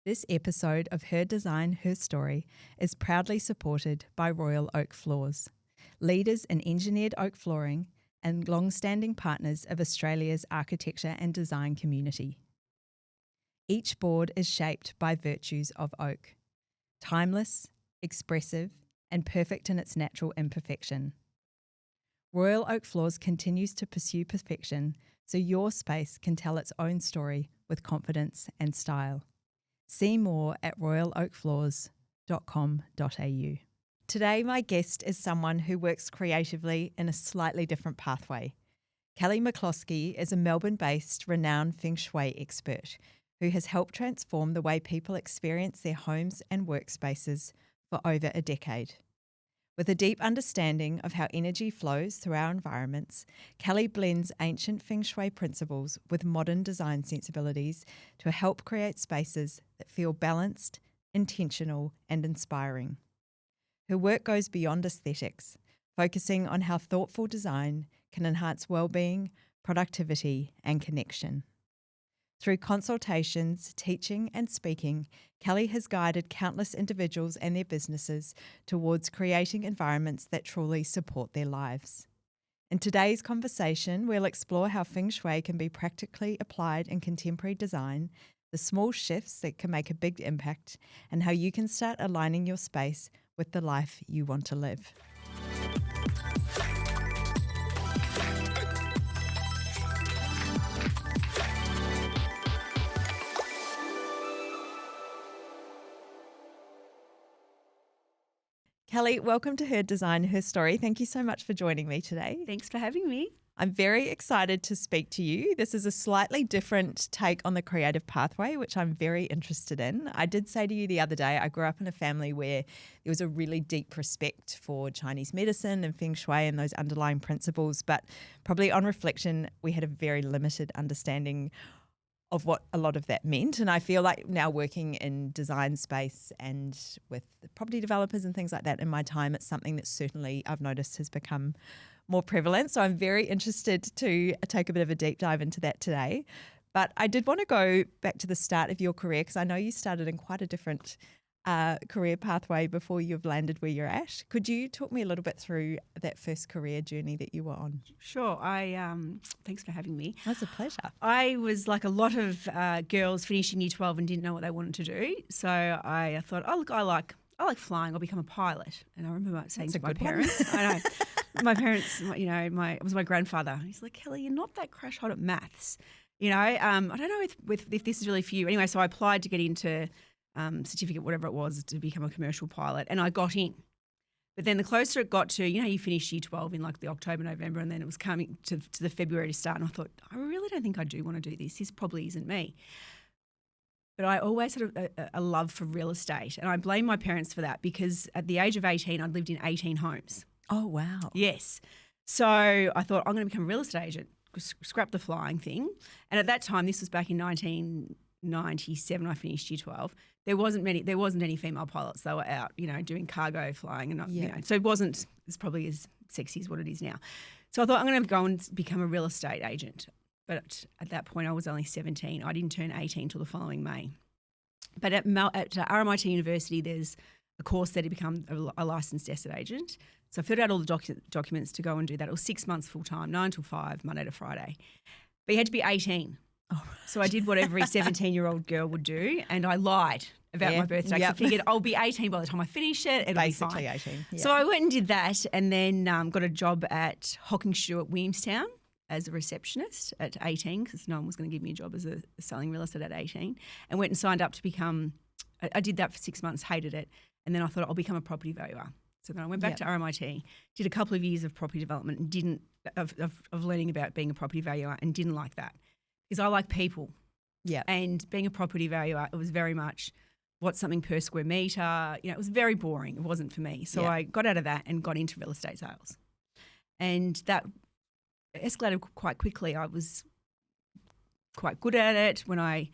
This episode of Her Design, Her Story is proudly supported by Royal Oak Floors, leaders in engineered oak flooring and long-standing partners of Australia's architecture and design community. Each board is shaped by virtues of oak, timeless, expressive, and perfect in its natural imperfection. Royal Oak Floors continues to pursue perfection so your space can tell its own story with confidence and style. See more at royaloakfloors.com.au. Today, my guest is someone who works creatively in a slightly different pathway. Kelly McCloskey is a Melbourne-based renowned Feng Shui expert who has helped transform the way people experience their homes and workspaces for over a decade. With a deep understanding of how energy flows through our environments, Kelly blends ancient Feng Shui principles with modern design sensibilities to help create spaces that feel balanced, intentional, and inspiring. Her work goes beyond aesthetics, focusing on how thoughtful design can enhance well-being, productivity, and connection. Through consultations, teaching, and speaking, Kelly has guided countless individuals and their businesses towards creating environments that truly support their lives. In today's conversation, we'll explore how Feng Shui can be practically applied in contemporary design, the small shifts that can make a big impact, and how you can start aligning your space with the life you want to live. Kelly, welcome to Her Design, Her Story. Thank you so much for joining me today. Thanks for having me. I'm very excited to speak to you. This is a slightly different take on the creative pathway, which I'm very interested in. I did say to you the other day, I grew up in a family where there was a really deep respect for Chinese medicine and Feng Shui and those underlying principles, but probably on reflection, we had a very limited understanding of what a lot of that meant. And I feel like now working in design space and with the property developers and things like that in my time, it's something that certainly I've noticed has become more prevalent. So I'm very interested to take a bit of a deep dive into that today. But I did want to go back to the start of your career because I know you started in quite a different career pathway before you've landed where you're at. Could you talk me a little bit through that first career journey that you were on? Sure. Thanks for having me. That's a pleasure. I was like a lot of girls finishing year 12 and didn't know what they wanted to do. So I thought, oh, look, I like flying. I'll become a pilot. And I remember saying to my parents, I know, my parents, it was my grandfather. He's like, Kelly, you're not that crash hot at maths. I don't know if this is really for you. Anyway, so I applied to get into certificate, whatever it was, to become a commercial pilot, and I got in. But then the closer it got to, you finish year 12 in like the October, November, and then it was coming to the February to start, and I thought, I really don't think I do want to do this. This probably isn't me. But I always had a love for real estate, and I blame my parents for that because at the age of 18, I'd lived in 18 homes. Oh, wow. Yes. So I thought, I'm going to become a real estate agent, scrap the flying thing. And at that time, this was back in 1997, I finished year 12. There wasn't any female pilots. They were out, doing cargo flying and not, so it's probably as sexy as what it is now. So I thought I'm going to go and become a real estate agent. But at that point I was only 17. I didn't turn 18 till the following May. But at RMIT University, there's a course there to become a licensed estate agent. So I filled out all the documents to go and do that. It was 6 months full time, 9 till 5, Monday to Friday. But you had to be 18. Oh, right. So I did what every 17-year-old girl would do, and I lied about my birthday. Yep. So I figured I'll be 18 by the time I finish it. It'll Basically be fine. 18. Yep. So I went and did that, and then got a job at Hawkinshaw at Williamstown as a receptionist at 18 because no one was going to give me a job as a selling real estate at 18, and went and signed up to become – I did that for 6 months, hated it, and then I thought I'll become a property valuer. So then I went back to RMIT, did a couple of years of property development and of learning about being a property valuer and didn't like that because I like people. Yeah. And being a property valuer, it was very much what's something per square metre. It was very boring. It wasn't for me. So I got out of that and got into real estate sales. And that escalated quite quickly. I was quite good at it. When I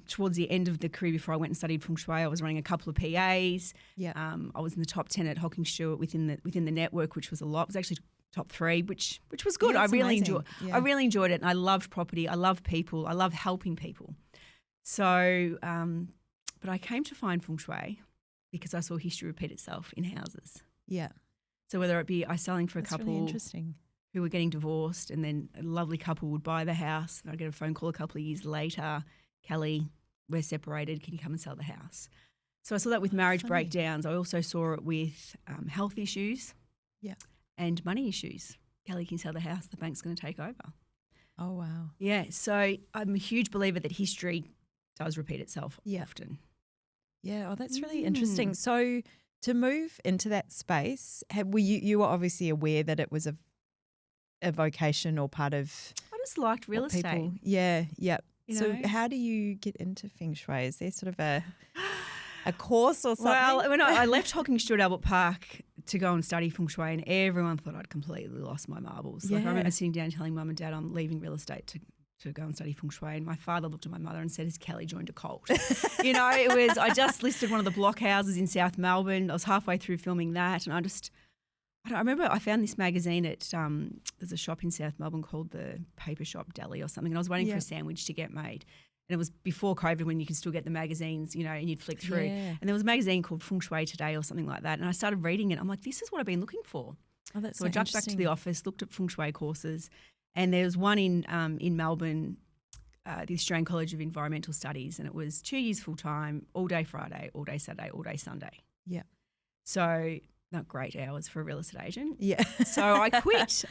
towards the end of the career before I went and studied Feng Shui, I was running a couple of PAs. Yeah. I was in the top 10 at Hawkinshaw within the network, which was a lot. It was actually top 3, which was good. Yeah, I really enjoyed it, and I loved property. I love people. I love helping people. So, but I came to find Feng Shui because I saw history repeat itself in houses. Yeah. So whether it be I was selling for a That's couple really interesting. who were getting divorced, and then a lovely couple would buy the house, and I'd get a phone call a couple of years later, Kelly, we're separated, can you come and sell the house? So I saw that with marriage breakdowns. I also saw it with health issues and money issues. Kelly, can you sell the house? The bank's going to take over. Oh, wow. Yeah, so I'm a huge believer that history does repeat itself often. Yeah, oh, that's really interesting. So to move into that space, you were obviously aware that it was a vocation or part of I just liked real estate. Yeah. So know? how do you get into Feng Shui? Is there sort of a course or something? Well, when I left Hocking Stuart Albert Park to go and study Feng Shui, and everyone thought I'd completely lost my marbles. Like I remember sitting down telling Mum and Dad I'm leaving real estate to go and study Feng Shui, and my father looked at my mother and said, has Kelly joined a cult? I just listed one of the block houses in South Melbourne. I was halfway through filming that, and I remember I found this magazine at there's a shop in South Melbourne called the Paper Shop Deli or something, and I was waiting for a sandwich to get made. And it was before COVID when you could still get the magazines, and you'd flick through. Yeah. And there was a magazine called Feng Shui Today or something like that. And I started reading it. I'm like, this is what I've been looking for. Oh, that's so I jumped back to the office, looked at Feng Shui courses. And there was one in Melbourne, the Australian College of Environmental Studies. And it was 2 years full-time, all day Friday, all day Saturday, all day Sunday. Yeah. So not great hours for a real estate agent. Yeah. So I quit.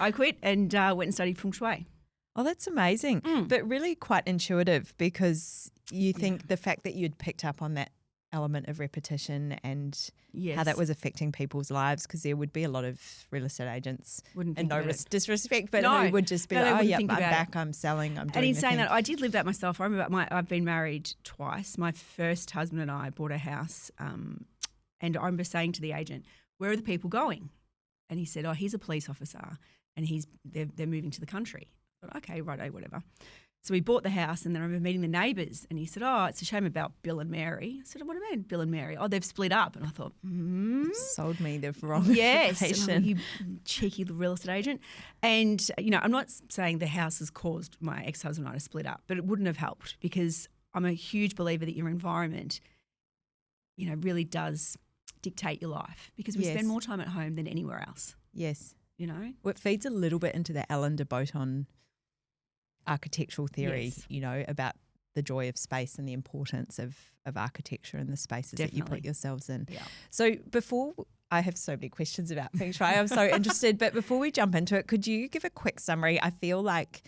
And went and studied Feng Shui. Oh, that's amazing. But really quite intuitive, because you think the fact that you'd picked up on that element of repetition and how that was affecting people's lives, because there would be a lot of real estate agents, and no disrespect, but who would just be I'm back, I'm selling, I'm doing And in saying that, I did live that myself. I remember I've been married twice. My first husband and I bought a house, and I remember saying to the agent, where are the people going? And he said, he's a police officer and they're moving to the country. Okay, righto, whatever. So we bought the house, and then I remember meeting the neighbours, and he said, it's a shame about Bill and Mary. I said, what do you mean, Bill and Mary? They've split up. And I thought, sold me the wrong information. And you cheeky real estate agent. And, I'm not saying the house has caused my ex-husband and I to split up, but it wouldn't have helped, because I'm a huge believer that your environment, really does dictate your life, because we spend more time at home than anywhere else. Yes. Well, it feeds a little bit into the Alan de Botton architectural theory, about the joy of space and the importance of architecture and the spaces that you put yourselves in. Yeah. So I have so many questions about Feng Shui. I'm so interested. But before we jump into it, could you give a quick summary? I feel like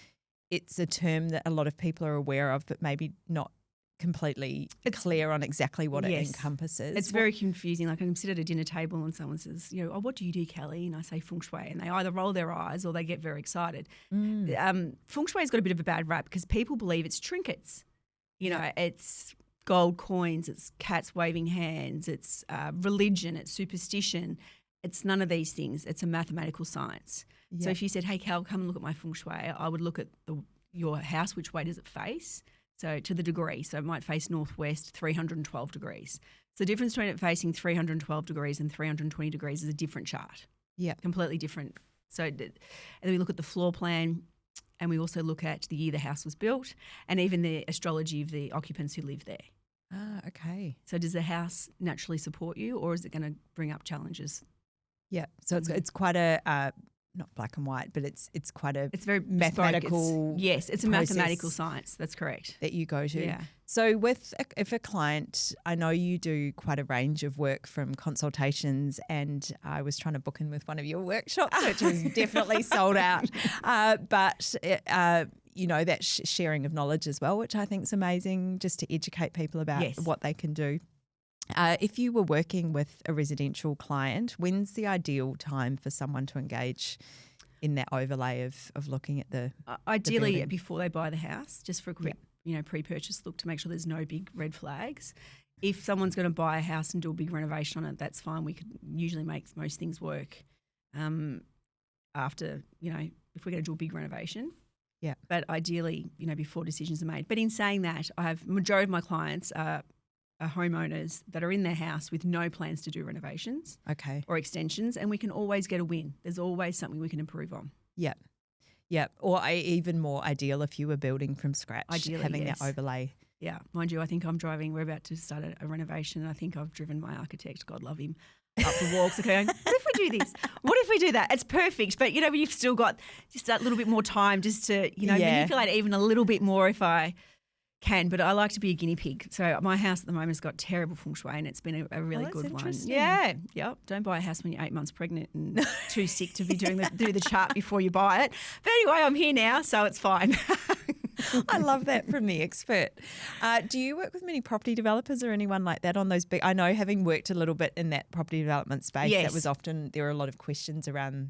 it's a term that a lot of people are aware of, but maybe not completely clear on exactly what it encompasses. It's very confusing. Like, I can sit at a dinner table and someone says, what do you do, Kelly? And I say Feng Shui, and they either roll their eyes or they get very excited. Feng Shui's got a bit of a bad rap because people believe it's trinkets. It's gold coins, it's cats waving hands, it's religion, it's superstition. It's none of these things. It's a mathematical science. So if you said, hey, Cal, come and look at my Feng Shui, I would look at your house, which way does it face? So to the degree. So it might face northwest 312 degrees. So the difference between it facing 312 degrees and 320 degrees is a different chart. Yeah. Completely different. So and then we look at the floor plan, and we also look at the year the house was built, and even the astrology of the occupants who live there. Ah, okay. So does the house naturally support you, or is it going to bring up challenges? Yeah. So it's quite a not black and white, but it's very mathematical. It's a mathematical science. That's correct. That you go to. Yeah. So if a client, I know you do quite a range of work, from consultations, and I was trying to book in with one of your workshops, which was definitely sold out. But that sharing of knowledge as well, which I think is amazing, just to educate people about what they can do. If you were working with a residential client, when's the ideal time for someone to engage in that overlay of looking at the ideally before they buy the house, just for a quick pre-purchase look to make sure there's no big red flags. If someone's going to buy a house and do a big renovation on it, that's fine. We could usually make most things work after, if we're going to do a big renovation. Yeah. But ideally, before decisions are made. But in saying that, I have majority of my clients are homeowners that are in their house with no plans to do renovations or extensions, and we can always get a win. There's always something we can improve on. Yeah. Or even more ideal if you were building from scratch, having that overlay Yeah, mind you, I think we're about to start a renovation, and I think I've driven my architect, God love him, up the walks and going, what if we do this? What if we do that? It's perfect. But, you've still got just that little bit more time just to, manipulate even a little bit more if I can. But I like to be a guinea pig. So my house at the moment has got terrible feng shui, and it's been a really good one. Yeah. Yep. Don't buy a house when you're 8 months pregnant and too sick to be do the chart before you buy it. But anyway, I'm here now, so it's fine. I love that from the expert. Do you work with many property developers or anyone like that on those big? I know, having worked a little bit in that property development space, Yes. that was often, there were a lot of questions around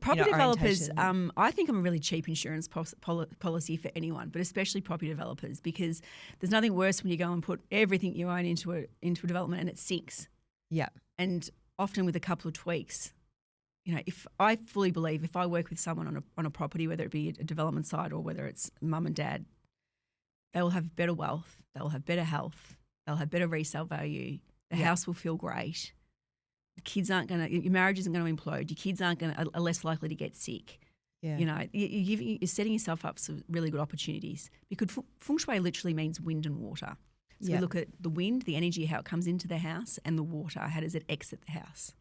property developers. orientation. I think I'm a really cheap insurance policy for anyone, but especially property developers, because there's nothing worse when you go and put everything you own into a development and it sinks. Yeah. And often with a couple of tweaks. If I fully believe if I work with someone on a property, whether it be a development site or whether it's mum and dad, they will have better wealth, they'll have better health, they'll have better resale value, the house will feel great, the kids aren't going to, your marriage isn't going to implode, your kids are less likely to get sick. Yeah. You're setting yourself up for really good opportunities, because feng shui literally means wind and water. So we look at the wind, the energy, how it comes into the house, and the water, how does it exit the house.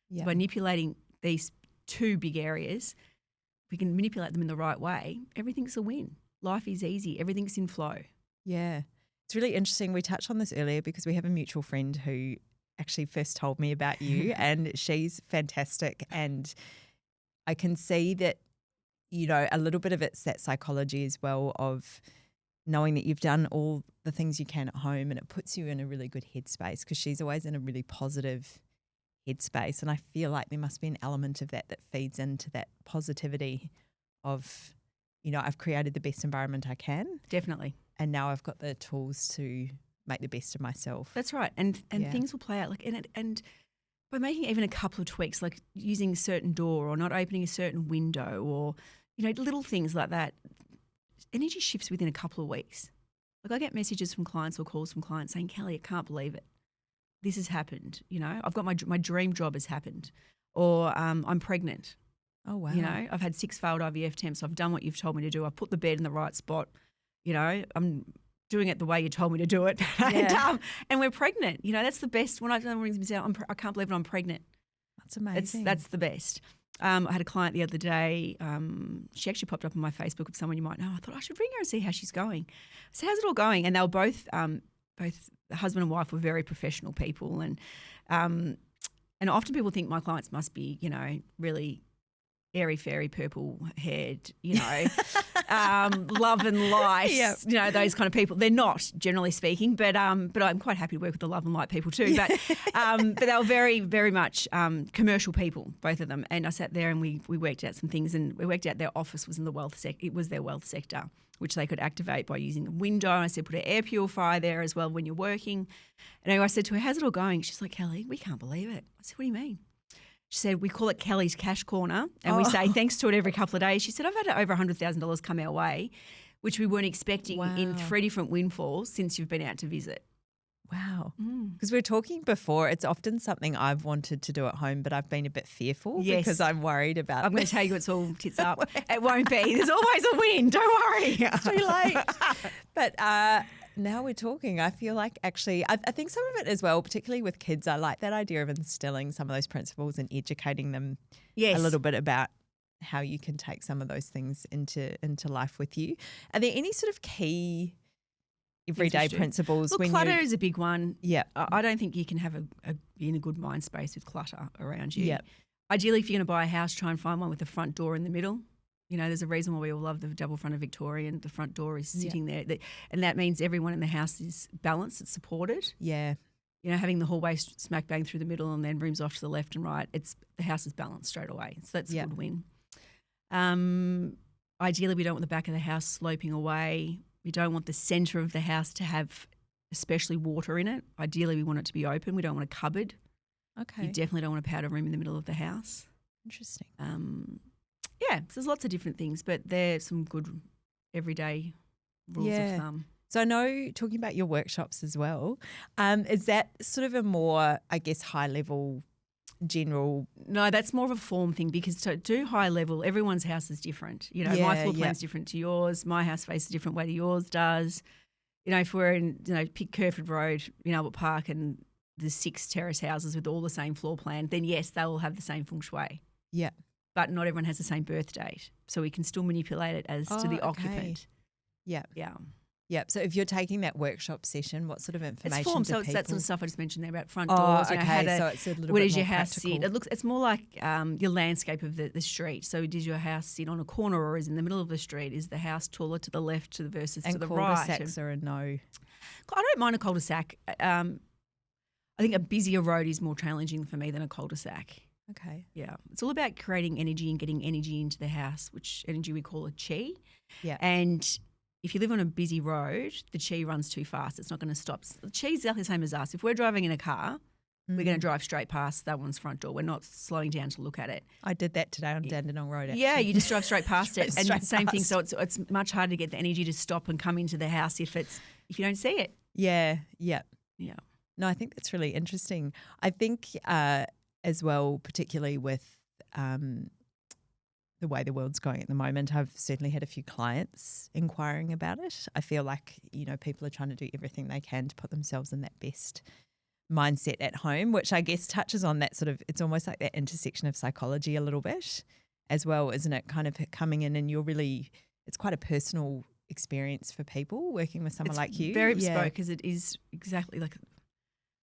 Yeah. So by manipulating these two big areas, if we can manipulate them in the right way, everything's a win. Life is easy. Everything's in flow. Yeah. It's really interesting. We touched on this earlier because we have a mutual friend who actually first told me about you, and she's fantastic. And I can see that, a little bit of it's that psychology as well, of knowing that you've done all the things you can at home, and it puts you in a really good headspace, because she's always in a really positive headspace. And I feel like there must be an element of that feeds into that positivity of, I've created the best environment I can. Definitely. And now I've got the tools to make the best of myself. That's right. And things will play out and by making even a couple of tweaks, like using a certain door or not opening a certain window, or, little things like that, energy shifts within a couple of weeks. Like, I get messages from clients or calls from clients saying, Kelly, I can't believe it. This has happened. I've got my dream job has happened, or I'm pregnant. Oh, wow. I've had 6 failed IVF attempts. I've done what you've told me to do. I've put the bed in the right spot. I'm doing it the way you told me to do it. Yeah. And we're pregnant. That's the best. When someone rings me and says, I can't believe I'm pregnant. That's amazing. That's the best. I had a client the other day. She actually popped up on my Facebook of someone you might know. I thought I should ring her and see how she's going. So how's it all going? And they were both the husband and wife were very professional people, and often people think my clients must be, really airy fairy, purple haired, love and light, Yep. Those kind of people. They're not, generally speaking, but I'm quite happy to work with the love and light people too. But they were very, very much commercial people, both of them. And I sat there and we worked out some things, and we worked out their office was in the wealth sector. It was their wealth sector, which they could activate by using the window. And I said, put an air purifier there as well when you're working. And anyway, I said to her, how's it all going? She's like, Kelly, we can't believe it. I said, what do you mean? She said, we call it Kelly's Cash Corner, and we say thanks to it every couple of days. She said, I've had over $100,000 come our way, which we weren't expecting in 3 different windfalls since you've been out to visit. Wow. Because we were talking before, it's often something I've wanted to do at home, but I've been a bit fearful because I'm worried about I'm going to tell you it's all tits up. It won't be. There's always a win. Don't worry. It's too late. But now we're talking, I feel like actually, I think some of it as well, particularly with kids, I like that idea of instilling some of those principles and educating them a little bit about how you can take some of those things into life with you. Are there any sort of key everyday principles? Look, clutter is a big one. Yeah. I don't think you can have be in a good mind space with clutter around you. Yeah. Ideally, if you're going to buy a house, try and find one with a front door in the middle. There's a reason why we all love the double front of Victorian. The front door is sitting there. And that means everyone in the house is balanced, it's supported. Yeah. Having the hallway smack bang through the middle and then rooms off to the left and right, the house is balanced straight away. So that's a good win. Ideally, we don't want the back of the house sloping away. We don't want the centre of the house to have especially water in it. Ideally, we want it to be open. We don't want a cupboard. Okay. You definitely don't want a powder room in the middle of the house. Interesting. So there's lots of different things, but they're some good everyday rules of thumb. So I know, talking about your workshops as well, is that sort of a more, I guess, high level, general? No, that's more of a form thing, because to do high level, everyone's house is different. My floor plan's different to yours. My house faces a different way to yours does. if we're in, pick Kerford Road in Albert Park and there's 6 terrace houses with all the same floor plan, then yes, they will have the same feng shui. Yeah. But not everyone has the same birth date. So we can still manipulate it as to the occupant. Yeah. Yeah. Yeah. So if you're taking that workshop session, what sort of information it's form, do so people... it's that sort of stuff I just mentioned there about front doors. Okay. So it's a little what bit does more your house practical. sit? It's more like your landscape of the street. So does your house sit on a corner or is in the middle of the street? Is the house taller to the left versus to the right? And cul-de-sacs are a no. I don't mind a cul-de-sac. I think a busier road is more challenging for me than a cul-de-sac. Okay. Yeah. It's all about creating energy and getting energy into the house, which energy we call a chi. Yeah. And if you live on a busy road, the chi runs too fast. It's not going to stop. The chi is exactly the same as us. If we're driving in a car, we're going to drive straight past that one's front door. We're not slowing down to look at it. I did that today on Dandenong Road, actually. Yeah, you just drive straight past it. And Straight the same thing. past. So it's much harder to get the energy to stop and come into the house if you don't see it. Yeah. Yeah. Yeah. No, I think that's really interesting. I think as well, particularly with the way the world's going at the moment, I've certainly had a few clients inquiring about it. I feel like, people are trying to do everything they can to put themselves in that best mindset at home, which I guess touches on that sort of, it's almost like that intersection of psychology a little bit as well, isn't it? Kind of coming in and it's quite a personal experience for people working with someone like you. Very bespoke because it is exactly like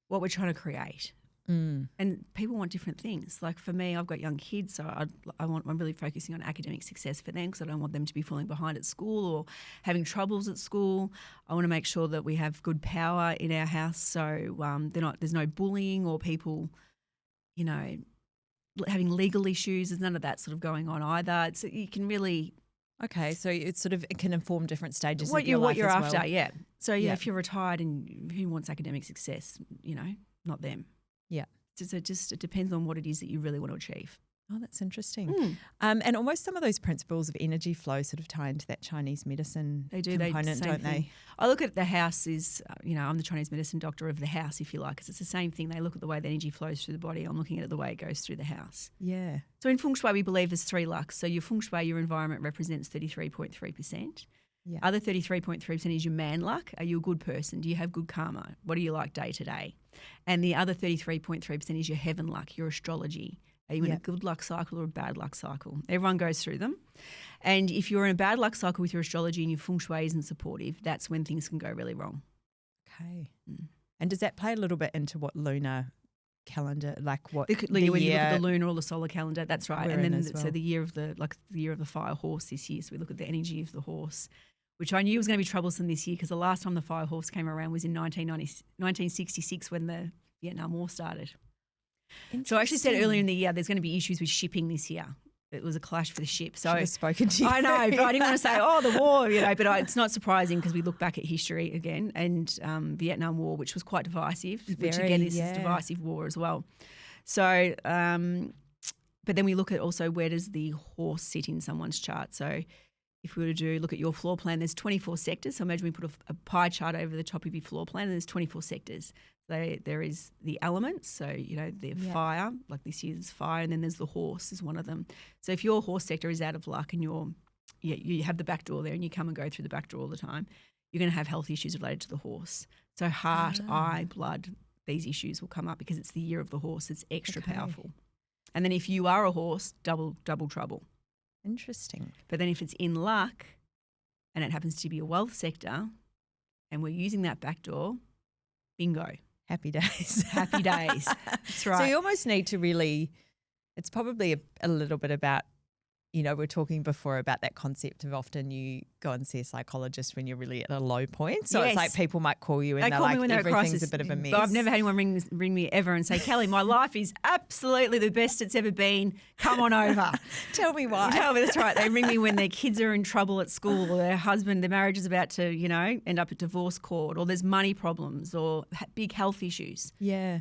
what we're trying to create. And people want different things. Like for me, I've got young kids, so I'm really focusing on academic success for them because I don't want them to be falling behind at school or having troubles at school. I want to make sure that we have good power in our house, so there's no bullying or people, having legal issues. There's none of that sort of going on either. You can really. Okay, so it can inform different stages of your life what you're as after, well. yeah. So if you're retired and who wants academic success, not them. Yeah. So it depends on what it is that you really want to achieve. Oh, that's interesting. And almost some of those principles of energy flow sort of tie into that Chinese medicine component, don't they? I look at the house as, I'm the Chinese medicine doctor of the house, if you like, because it's the same thing. They look at the way the energy flows through the body. I'm looking at it the way it goes through the house. Yeah. So in Feng Shui, we believe there's 3 lux. So your Feng Shui, your environment represents 33.3%. Yeah. Other 33.3% is your man luck. Are you a good person? Do you have good karma? What do you like day to day? And the other 33.3% is your heaven luck, your astrology. Are you in a good luck cycle or a bad luck cycle? Everyone goes through them. And if you're in a bad luck cycle with your astrology and your feng shui isn't supportive, that's when things can go really wrong. Okay. And does that play a little bit into what lunar calendar, like what when you look at the lunar or the solar calendar, that's right. And then well. So the year of the fire horse this year. So we look at the energy of the horse, which I knew was going to be troublesome this year because the last time the fire horse came around was in 1966 when the Vietnam War started. So I actually said earlier in the year there's going to be issues with shipping this year. It was a clash for the ship. So should have spoken to you. I know, but I didn't want to say, the war, but it's not surprising because we look back at history again and Vietnam War, which was quite divisive, which again is a divisive war as well. So, but then we look at also where does the horse sit in someone's chart. So if we were to look at your floor plan, there's 24 sectors. So imagine we put a pie chart over the top of your floor plan and there's 24 sectors. There is the elements, so, the fire, like this year's fire, and then there's the horse is one of them. So if your horse sector is out of luck and you have the back door there and you come and go through the back door all the time, you're going to have health issues related to the horse. So heart, eye, blood, these issues will come up because it's the year of the horse. It's extra powerful. And then if you are a horse, double trouble. Interesting. But then if it's in luck and it happens to be a wealth sector and we're using that back door, bingo. Happy days. Happy days. That's right. So you almost need to really, it's probably a little bit about, we're talking before about that concept of often you go and see a psychologist when you're really at a low point. So it's like people might call you and they're like, everything's a bit of a mess. I've never had anyone ring me ever and say, Kelly, my life is absolutely the best it's ever been. Come on over. Tell me why. Tell me, that's right. They ring me when their kids are in trouble at school or their marriage is about to, end up at divorce court or there's money problems or big health issues. Yeah.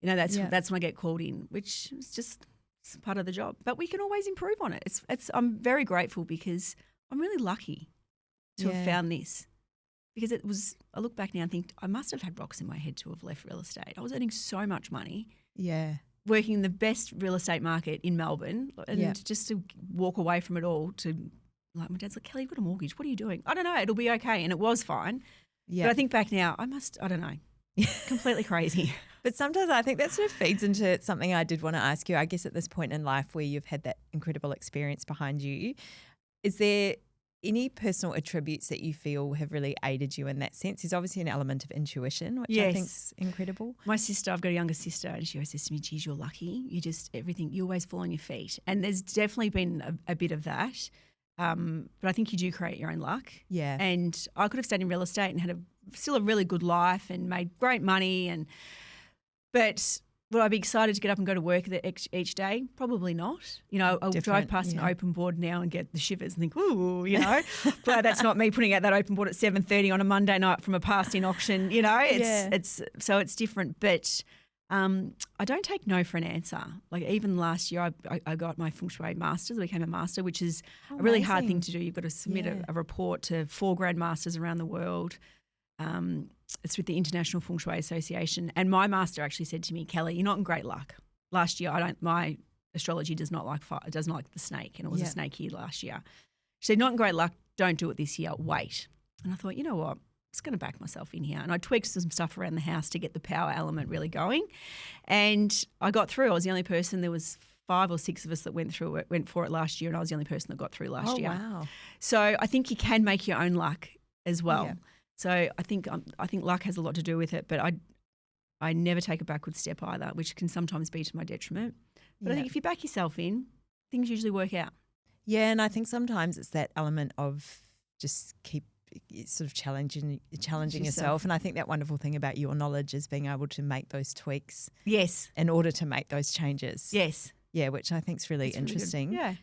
That's when I get called in, which is just... it's part of the job, but we can always improve on it. I'm very grateful because I'm really lucky to have found this because I look back now and think I must have had rocks in my head to have left real estate. I was earning so much money. Yeah. Working in the best real estate market in Melbourne and just to walk away from it all to like my dad's like, Kelly, you've got a mortgage. What are you doing? I don't know. It'll be okay. And it was fine. Yeah. But I think back now, I don't know, completely crazy. But sometimes I think that sort of feeds into something I did want to ask you. I guess at this point in life where you've had that incredible experience behind you, is there any personal attributes that you feel have really aided you in that sense? There's obviously an element of intuition, which I think's incredible. My sister, I've got a younger sister, and she always says to me, geez, you're lucky. You always fall on your feet. And there's definitely been a bit of that. But I think you do create your own luck. Yeah. And I could have stayed in real estate and had still a really good life and made great money. But would I be excited to get up and go to work each day? Probably not. I'll drive past an open board now and get the shivers and think, ooh, but that's not me putting out that open board at 7:30 on a Monday night from a passed-in auction. It's different. But I don't take no for an answer. Like even last year, I got my Feng Shui Masters. I became a master, which is a really hard thing to do. You've got to submit a report to 4 grandmasters around the world. It's with the International Feng Shui Association. And my master actually said to me, Kelly, you're not in great luck. Last year, my astrology doesn't like the snake, and it was a snake year last year. She said, not in great luck, don't do it this year, wait. And I thought, you know what, I'm just going to back myself in here. And I tweaked some stuff around the house to get the power element really going. And I got through. I was the only person, there was 5 or 6 of us that went for it last year, and I was the only person that got through last year. Wow. So I think you can make your own luck as well. Yeah. So I think luck has a lot to do with it, but I never take a backward step either, which can sometimes be to my detriment. But I think if you back yourself in, things usually work out. Yeah, and I think sometimes it's that element of just keep sort of challenging yourself. And I think that wonderful thing about your knowledge is being able to make those tweaks. Yes. In order to make those changes. Yes. Yeah, which I think is really interesting. Really yeah.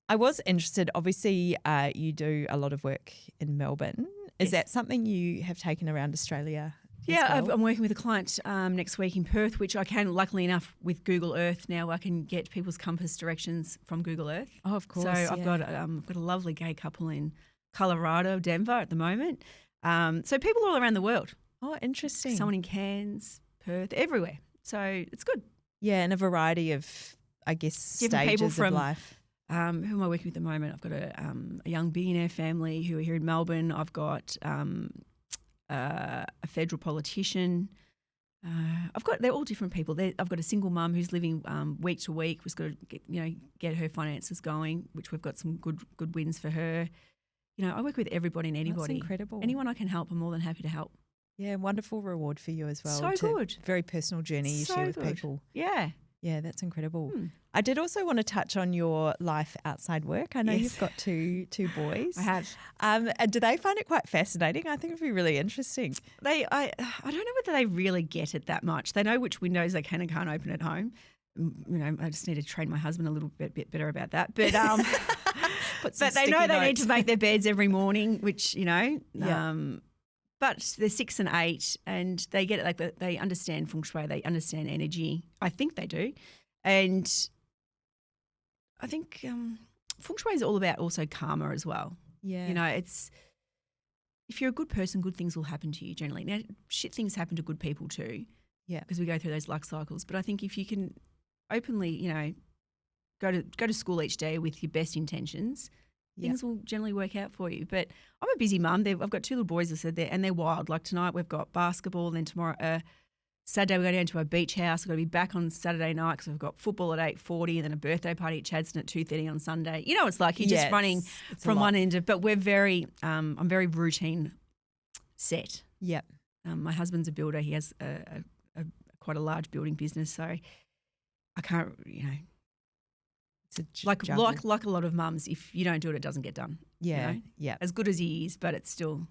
I was interested, obviously you do a lot of work in Melbourne. Is that something you have taken around Australia? Yeah, I'm working with a client next week in Perth, which I can, luckily enough, with Google Earth now, I can get people's compass directions from Google Earth. Oh, of course. So I've got a lovely gay couple in Colorado, Denver at the moment. So people all around the world. Oh, interesting. Someone in Cairns, Perth, everywhere. So it's good. Yeah, and a variety of, I guess, different stages of life. Who am I working with at the moment? I've got a young billionaire family who are here in Melbourne. I've got a federal politician. They're all different people. I've got a single mum who's living week to week. Who's got to get her finances going, which we've got some good wins for her. I work with everybody and anybody. That's incredible. Anyone I can help, I'm more than happy to help. Yeah, wonderful reward for you as well. So good. Very personal journey you share with people. Yeah. Yeah, that's incredible. I did also want to touch on your life outside work. I know you've got two boys. I have. And do they find it quite fascinating? I think it'd be really interesting. I don't know whether they really get it that much. They know which windows they can and can't open at home. I just need to train my husband a little bit better about that. But but they know they need to make their beds every morning, which but they're 6 and 8, and they get it. Like they understand feng shui, they understand energy. I think they do, and I think feng shui is all about also karma as well. Yeah, it's if you're a good person, good things will happen to you generally. Now, shit things happen to good people too. Yeah, because we go through those luck cycles. But I think if you can openly, go to school each day with your best intentions, things will generally work out for you. But I'm a busy mum. I've got 2 little boys, I said, and they're wild. Like tonight we've got basketball, and then tomorrow, Saturday we go down to our beach house. We've got to be back on Saturday night because we've got football at 8:40 and then a birthday party at Chadstone at 2:30 on Sunday. It's like you're just running from one end of, but we're very, I'm very routine set. Yep. My husband's a builder. He has quite a large building business, so I can't, It's like a lot of mums, if you don't do it, it doesn't get done. Yeah, yeah. As good as he is, but it's still,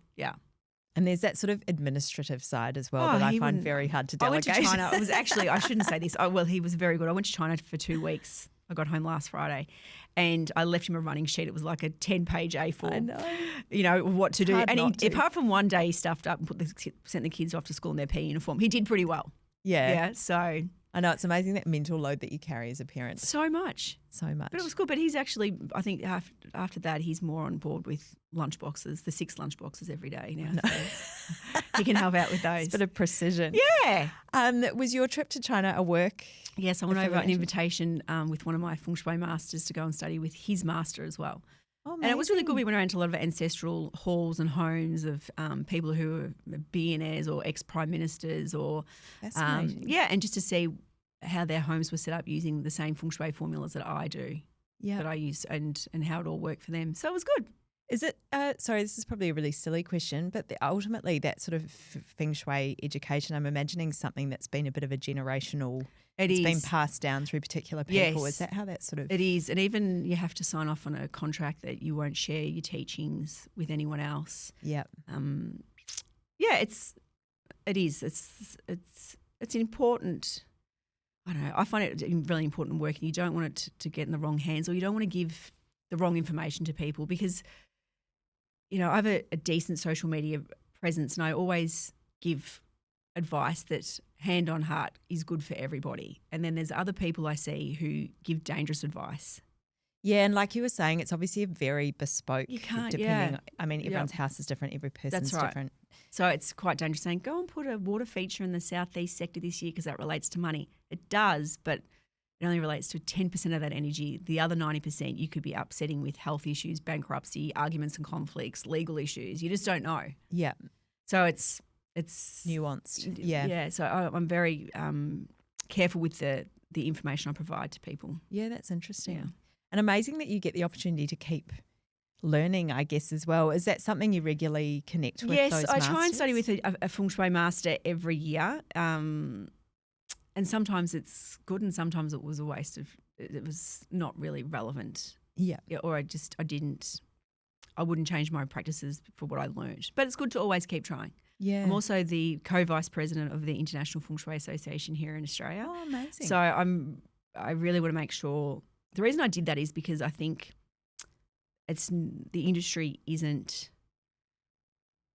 And there's that sort of administrative side as well that I find very hard to delegate. I went to China. It was actually, I shouldn't say this. He was very good. I went to China for 2 weeks. I got home last Friday, and I left him a running sheet. It was like a 10-page A4. I know. What to do. And apart from one day, he stuffed up and sent the kids off to school in their PE uniform. He did pretty well. Yeah. So I know, it's amazing that mental load that you carry as a parent. So much. But it was good. But he's actually, I think after that, he's more on board with lunch boxes, the 6 lunch boxes every day now. No. So he can help out with those. It's a bit of precision. Yeah. Was your trip to China a work? Yes, I went over an invitation with one of my Feng Shui masters to go and study with his master as well. Oh, And it was really good. amazing. We went around to a lot of ancestral halls and homes of people who are billionaires or ex-prime ministers or, Fascinating. and just to see how their homes were set up using the same feng shui formulas that I do, Yeah. that I use and how it all worked for them. So it was good. Is it, sorry, this is probably a really silly question, but ultimately that sort of feng shui education, I'm imagining something that's been a bit of a generational, it's been passed down through particular people. Yes. Is that how that sort of? It is. And even you have to sign off on a contract that you won't share your teachings with anyone else. Yeah. It is. It's important. I don't know. I find it really important work, and you don't want it to get in the wrong hands, or you don't want to give the wrong information to people because, I have a decent social media presence, and I always give advice that hand on heart is good for everybody. And then there's other people I see who give dangerous advice. Yeah, and like you were saying, it's obviously a very bespoke. You can't, depending. I mean, everyone's house is different. Every person's That's right. different. So it's quite dangerous saying, go and put a water feature in the southeast sector this year because that relates to money. It does, but it only relates to 10% of that energy. The other 90% you could be upsetting with health issues, bankruptcy, arguments and conflicts, legal issues. You just don't know. Yeah, So it's nuanced. Yeah, Yeah, so I'm very careful with the information I provide to people. yeah, that's interesting. Yeah. And amazing that you get the opportunity to keep learning, I guess, as well. Is that something you regularly connect with? Yes, those I try and study masters? with a Feng Shui master every year. And sometimes it's good and sometimes it was a waste of, it was not really relevant. Yeah, Yeah, or I wouldn't change my practices for what I learned. But it's good to always keep trying. yeah. I'm also the co-vice president of the International Feng Shui Association here in Australia. Oh, amazing. So I really want to make sure. The reason I did that is because I think the industry isn't,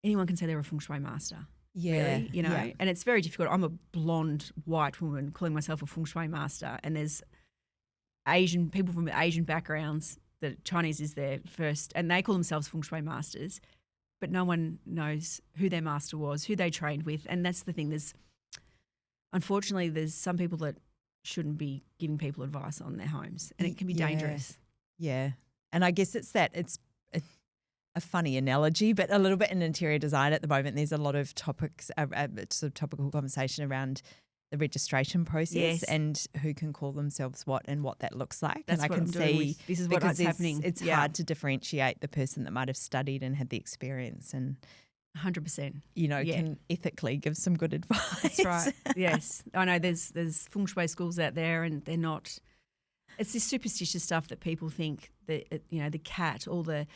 anyone can say they're a Feng Shui master. yeah, Really, yeah. and it's very difficult. I'm a blonde white woman calling myself a Feng Shui master, and there's Asian people from Asian backgrounds. The Chinese is their first, and they call themselves Feng Shui masters, but no one knows who their master was, who they trained with, and that's the thing. Unfortunately, there's some people that shouldn't be giving people advice on their homes, and it can be Yeah. dangerous. Yeah. And I guess it's a funny analogy, but a little bit in interior design at the moment, there's a lot of topics, sort of topical conversation around the registration process Yes. and who can call themselves what and what that looks like. That's and I what can I'm doing see with, this is what because is happening. It's hard to differentiate the person that might have studied and had the experience and, 100%. can ethically give some good advice. That's right. Yes, I know. There's Feng Shui schools out there, and they're not. It's this superstitious stuff that people think that the cat, all the.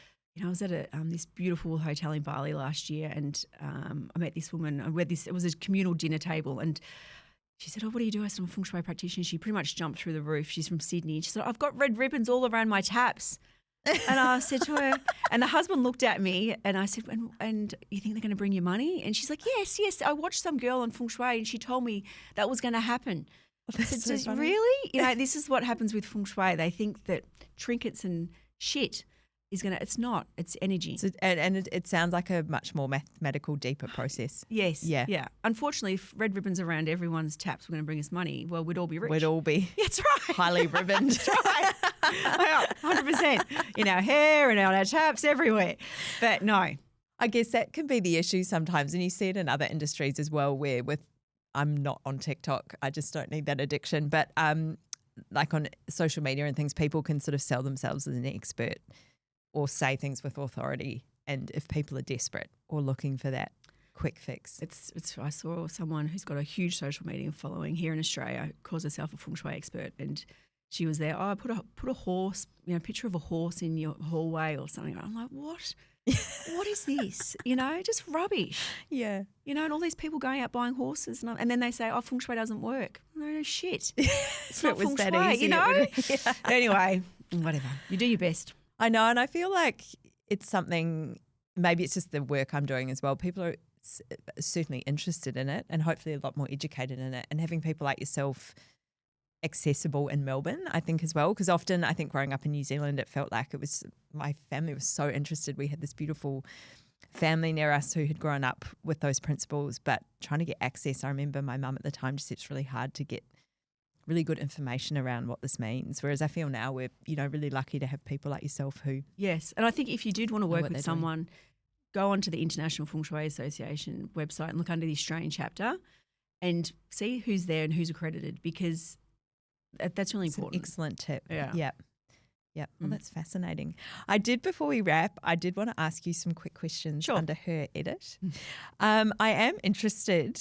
I was at this beautiful hotel in Bali last year, and I met this woman. It was a communal dinner table, and she said, "Oh, what do you do?" I said, "I'm a Feng Shui practitioner." She pretty much jumped through the roof. She's from Sydney, and she said, "I've got red ribbons all around my taps." And I said to her, and the husband looked at me, and I said, and you think they're going to bring you money? And she's like, yes. I watched some girl on Feng Shui, and she told me that was going to happen. I said, so funny. really? This is what happens with Feng Shui. They think that trinkets and shit is going to, it's not, it's energy. So, and it sounds like a much more mathematical, deeper process. Yes. Yeah. Yeah. Unfortunately, if red ribbons around everyone's taps were going to bring us money, well, we'd all be rich. We'd all be That's right. highly ribboned. That's right. 100%. In our hair and on our taps everywhere. But no. I guess that can be the issue sometimes, and you see it in other industries as well where I'm not on TikTok, I just don't need that addiction, but like on social media and things, people can sort of sell themselves as an expert or say things with authority, and if people are desperate or looking for that quick fix. I saw someone who's got a huge social media following here in Australia, calls herself a Feng Shui expert, and she was there. Oh, put a horse, picture of a horse in your hallway or something. I'm like, what? What is this? Just rubbish. Yeah. And all these people going out buying horses, and then they say, "Oh, Feng Shui doesn't work." No shit. It's not Feng Shui, Yeah. Anyway, whatever. You do your best. I know, and I feel like it's something. Maybe it's just the work I'm doing as well. People are certainly interested in it, and hopefully a lot more educated in it. And having people like yourself accessible in Melbourne, I think, as well, because often I think growing up in New Zealand, it felt like my family was so interested. We had this beautiful family near us who had grown up with those principles, but trying to get access. I remember my mum at the time just said it's really hard to get really good information around what this means. Whereas I feel now we're, really lucky to have people like yourself who. Yes. And I think if you did want to work what with they're someone, go onto the International Feng Shui Association website and look under the Australian chapter and see who's there and who's accredited, because that's really important. Excellent tip. Yeah. Yep. Well, that's fascinating. Before we wrap, I did want to ask you some quick questions under her edit. I am interested.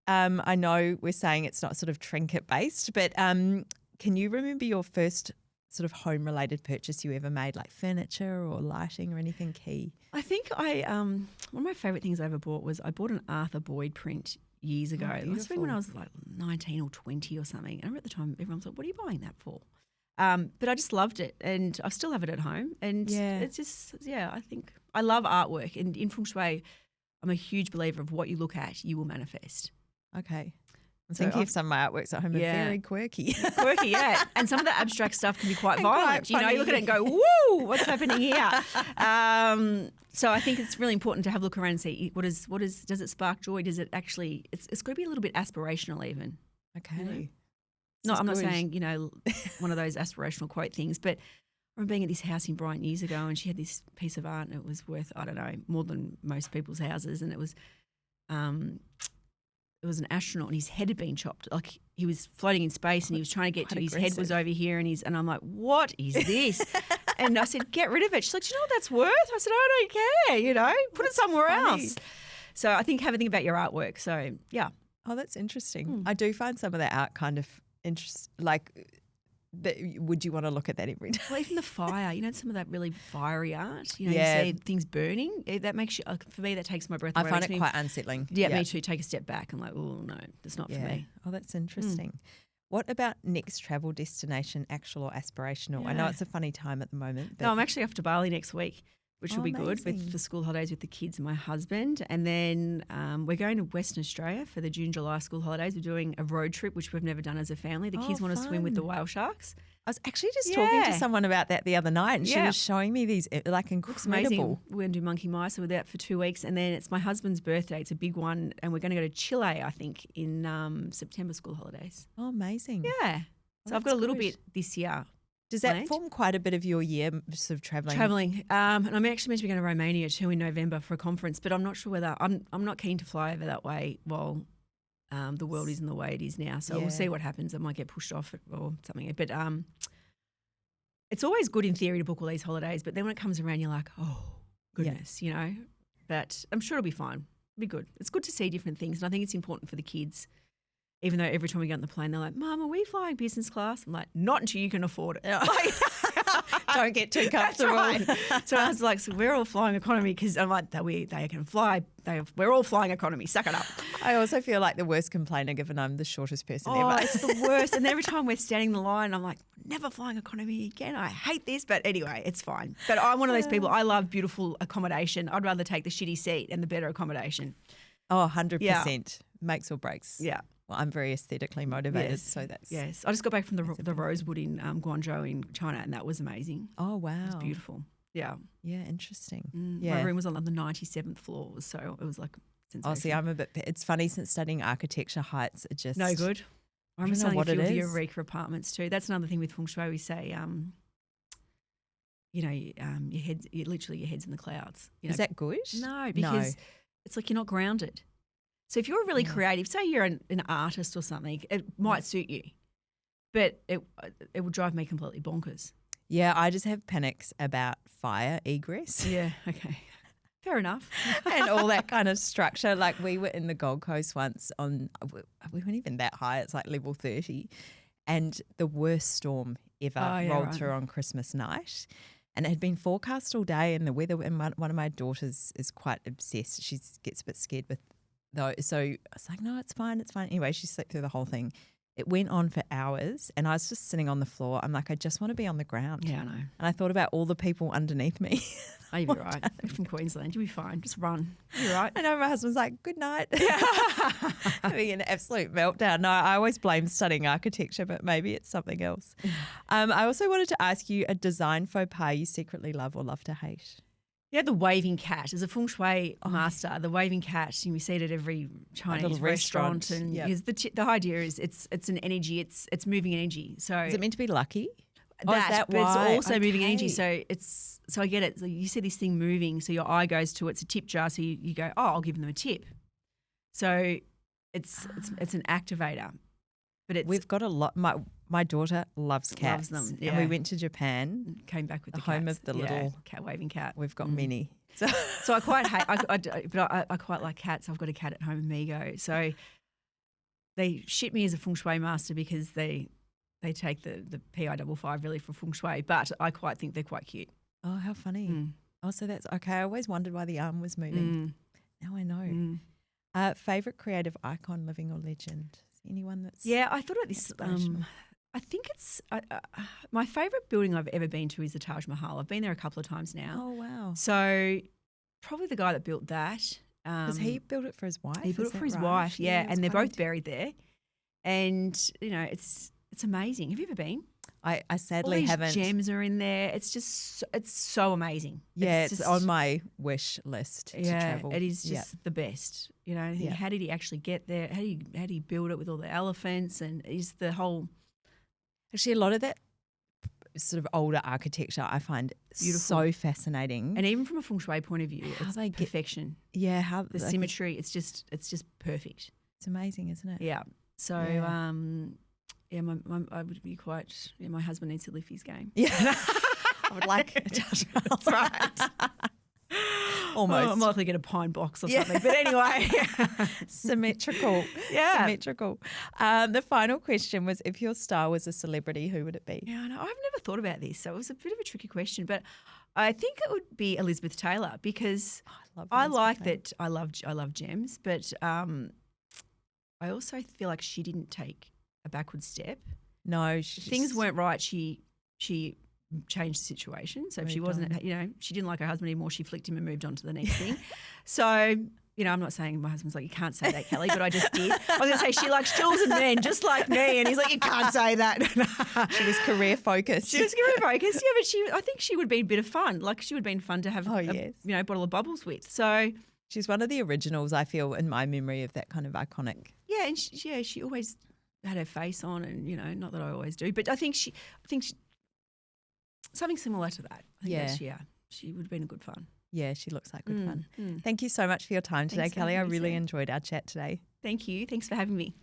I know we're saying it's not sort of trinket based, but can you remember your first sort of home related purchase you ever made, like furniture or lighting or anything key? I think one of my favourite things I ever bought was I bought an Arthur Boyd print years ago. It must have been when I was like 19 or 20 or something. And I remember at the time everyone was like, what are you buying that for? But I just loved it, and I still have it at home. And it's just, I think I love artwork. And in Feng Shui, I'm a huge believer of what you look at, you will manifest. Okay. I'm thinking of some of my artworks at home are very quirky. Quirky, yeah. And some of the abstract stuff can be quite violent. You look at it and go, woo, what's happening here? So I think it's really important to have a look around and see does it spark joy? Does it actually, it's got to be a little bit aspirational even. Okay. No, I'm not saying, one of those aspirational quote things, but I remember being at this house in Brighton years ago, and she had this piece of art and it was worth, I don't know, more than most people's houses. And it was an astronaut and his head had been chopped. Like he was floating in space and he was trying to get to his head was over here and I'm like, what is this? And I said, get rid of it. She's like, do you know what that's worth? I said, I don't care, put it somewhere else. So I think have a think about your artwork. So, yeah. Oh, that's interesting. I do find some of that art kind of would you want to look at that every day? Well, even the fire, some of that really fiery art, you see things burning, that makes you, for me, that takes my breath away. I find it quite unsettling. Yeah, me too. Take a step back. I'm like, oh, no, that's not for me. Oh, that's interesting. What about next travel destination, actual or aspirational? I know it's a funny time at the moment. But no, I'm actually off to Bali next week, which will be good for school holidays with the kids and my husband. And then we're going to Western Australia for the June, July school holidays. We're doing a road trip, which we've never done as a family. The kids want to swim with the whale sharks. I was actually just talking to someone about that the other night, and she was showing me these incredible. Looks amazing. We're going to do monkey mice, so we're there for 2 weeks. And then it's my husband's birthday. It's a big one. And we're going to go to Chile, I think, in September school holidays. Oh, amazing. Yeah. So I've got a little bit this year. Does that form quite a bit of your year, sort of travelling? Travelling. And I'm actually meant to be going to Romania too in November for a conference, but I'm not sure whether I'm not keen to fly over that way while the world isn't the way it is now. So we'll see what happens. I might get pushed off or something. But it's always good in theory to book all these holidays, but then when it comes around, you're like, oh, goodness, But I'm sure it'll be fine. It'll be good. It's good to see different things, and I think it's important for the kids. Even though every time we get on the plane, they're like, Mum, are we flying business class? I'm like, not until you can afford it. Don't get too comfortable. Right. So I was like, so we're all flying economy because I'm like, they can fly. We're all flying economy. Suck it up. I also feel like the worst complainer given I'm the shortest person ever. Oh, it's the worst. And every time we're standing in the line, I'm like, never flying economy again. I hate this. But anyway, it's fine. But I'm one of those people, I love beautiful accommodation. I'd rather take the shitty seat and the better accommodation. Oh, 100%. Makes or breaks. Yeah. Well, I'm very aesthetically motivated, so that's... Yes. I just got back from the Rosewood in Guangzhou in China, and that was amazing. Oh, wow. It was beautiful. Yeah. Yeah, interesting. My room was on the 97th floor, so it was like sensational. Oh, see, I'm a bit... It's funny, since studying architecture, heights are just... No good. I remember selling a few of the is. Eureka apartments too. That's another thing with Feng Shui. We say, your head's in the clouds. Is that good? No, because it's like you're not grounded. So if you're really creative, say you're an artist or something, it might suit you, but it would drive me completely bonkers. Yeah, I just have panics about fire egress. Yeah, okay. Fair enough. And all that kind of structure. Like we were in the Gold Coast once we weren't even that high, it's like level 30, and the worst storm ever rolled through on Christmas night. And it had been forecast all day, and the weather, and one of my daughters is quite obsessed. She gets a bit scared with though. So I was like, no, it's fine. Anyway, she slept through the whole thing. It went on for hours, and I was just sitting on the floor. I'm like, I just want to be on the ground. Yeah, I know. And I thought about all the people underneath me. Oh, you'll be right. You're from Queensland. You'll be fine. Just run. You're right. I know my husband's like, good night. Having an absolute meltdown. No, I always blame studying architecture, but maybe it's something else. I also wanted to ask you a design faux pas you secretly love or love to hate. The waving cat. As a Feng Shui master, the waving cat, you see it at every Chinese restaurant. And because the idea is it's an energy, it's moving energy. So is it meant to be lucky? But it's also moving energy. So I get it. So you see this thing moving, so your eye goes to it's a tip jar. So you go, oh, I'll give them a tip. So it's an activator. But we've got a lot. My daughter loves cats. Loves them, and we went to Japan. Came back with the cats. home of the little cat waving cat. We've got many. So I quite hate, but I quite like cats. I've got a cat at home, Amigo. So they ship me as a Feng Shui master because they take the PI55 really for Feng Shui, but I quite think they're quite cute. Oh, how funny. Oh, so that's okay. I always wondered why the arm was moving. Now I know. Favorite creative icon, living or legend? Anyone that's I thought about this. I think it's my favourite building I've ever been to is the Taj Mahal. I've been there a couple of times now. Oh wow! So probably the guy that built that. Because he built it for his wife. He built it for his wife, and they're both buried there. And it's amazing. Have you ever been? I sadly all these haven't. Gems are in there. It's just it's so amazing. Yeah, it's on my wish list to travel. It is just the best. How did he actually get there? How did he build it with all the elephants and is the whole? Actually, a lot of that sort of older architecture I find so fascinating. And even from a Feng Shui point of view, it's perfection. How the symmetry. It's just perfect. It's amazing, isn't it? Yeah. So. I would be quite. Yeah, my husband needs to lift his game. Yeah, I would like a Taj Mahal. That's right. Almost. I'm likely to get a pine box or something. But anyway, symmetrical. Yeah, symmetrical. The final question was: if your star was a celebrity, who would it be? Yeah, I know. I've never thought about this, so it was a bit of a tricky question. But I think it would be Elizabeth Taylor because I love gems, but I also feel like she didn't take a backward step. No, things weren't right. She changed the situation. So if she wasn't, she didn't like her husband anymore. She flicked him and moved on to the next thing. So, I'm not saying my husband's like, you can't say that, Kelly, but I just did. I was going to say she likes jewels and men just like me. And he's like, you can't say that. She was career focused. Yeah, but I think she would be a bit of fun. Like she would have been fun to have a bottle of bubbles with. So she's one of the originals, I feel, in my memory of that kind of iconic. Yeah, and she always had her face on, and not that I always do, but I think she something similar to that. I think she would have been a good fun. Yeah, she looks like good fun. Thank you so much for your time today, Kelly. I really enjoyed our chat today. Thank you. Thanks for having me.